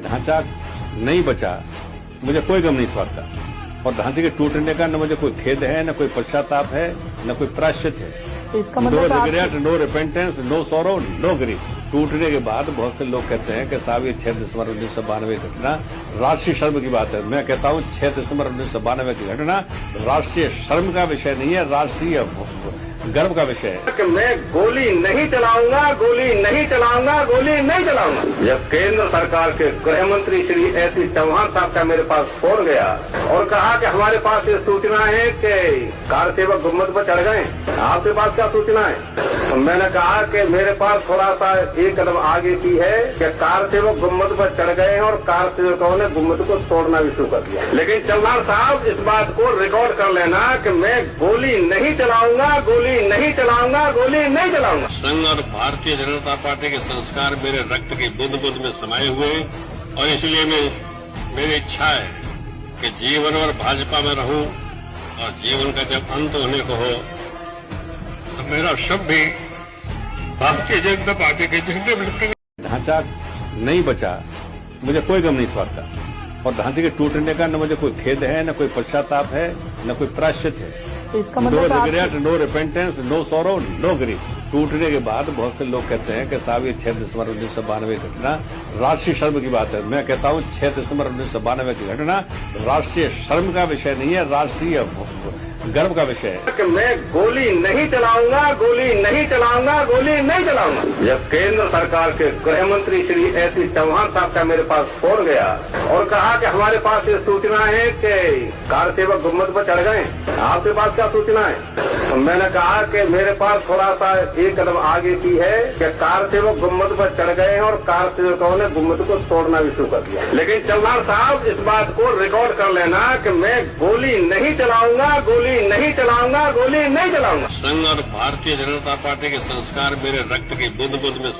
ढांचा नहीं बचा, मुझे कोई गम नहीं इस बात का। और ढांचे के टूटने का न मुझे कोई खेद है, न कोई पश्चाताप है, न कोई प्रायश्चित है। इसका नो मतलब regret, no repentance, no sorrow, no grief. टूटने के बाद बहुत से लोग कहते हैं कि साहब ये 6 दिसंबर 1992 की घटना राष्ट्रीय शर्म की बात है। मैं कहता हूं 6 दिसंबर 1992 की घटना राष्ट्रीय शर्म का विषय नहीं है, राष्ट्रीय गर्व का विषय है। कि मैं गोली नहीं चलाऊंगा, गोली नहीं चलाऊंगा, गोली नहीं चलाऊंगा। जब केंद्र सरकार के गृह मंत्री श्री एसी चौहान साहब का मेरे पास फोन गया और कहा कि हमारे पास ये सूचना है कि कार सेवक गुम्बद पर चढ़ गए, आपके पास क्या सूचना है? तो मैंने कहा कि मेरे पास थोड़ा सा एक कदम आगे की है कि कार सेवक गुम्बद पर चढ़ गए हैं और कार सेवकों ने गुम्बद को तोड़ना भी शुरू कर दिया। लेकिन चौहान साहब इस बात को रिकॉर्ड कर लेना कि मैं गोली नहीं चलाऊंगा, गोली नहीं चलाऊंगा, गोली नहीं चलाऊंगा। संघ और भारतीय जनता पार्टी के संस्कार मेरे रक्त की बूंद बूंद में समाये हुए और इसलिए मेरी इच्छा है कि जीवन भर भाजपा में रहूं और जीवन का जब अंत होने को हो तो मेरा शव भी भारतीय जनता पार्टी के झंडे में लटकेगा। ढांचा नहीं बचा, मुझे कोई गम नहीं इस बात का। और ढांचे के टूटने का न मुझे कोई खेद है, न कोई पश्चाताप है, न कोई प्रायश्चित है। इसका नो मतलब regret, no repentance, no sorrow, no grief. टूटने के बाद बहुत से लोग कहते हैं कि साहब ये 6 दिसंबर 1992 की घटना राष्ट्रीय शर्म की बात है। मैं कहता हूं 6 दिसंबर 1992 की घटना राष्ट्रीय शर्म का विषय नहीं है, राष्ट्रीय गर्व का विषय है। कि मैं गोली नहीं चलाऊंगा, गोली नहीं चलाऊंगा, गोली नहीं चलाऊंगा। जब केंद्र सरकार के गृह मंत्री श्री एसी चौहान साहब का मेरे पास फोन गया और कहा कि हमारे पास ये सूचना है कि कार सेवक गुम्बद पर चढ़ गए, आपके पास क्या सूचना है? तो मैंने कहा कि मेरे पास थोड़ा सा एक कदम आगे की है कि कार सेवक गुम्बद पर चढ़ गए हैं और कार सेवकों ने गुम्बद को तोड़ना भी शुरू कर दिया। लेकिन चौहान साहब इस बात को रिकॉर्ड कर लेना कि मैं गोली नहीं चलाऊंगा, गोली नहीं चलाऊंगा, गोली नहीं चलाऊंगा। संघ और भारतीय जनता पार्टी के संस्कार मेरे रक्त की बूंद बूंद में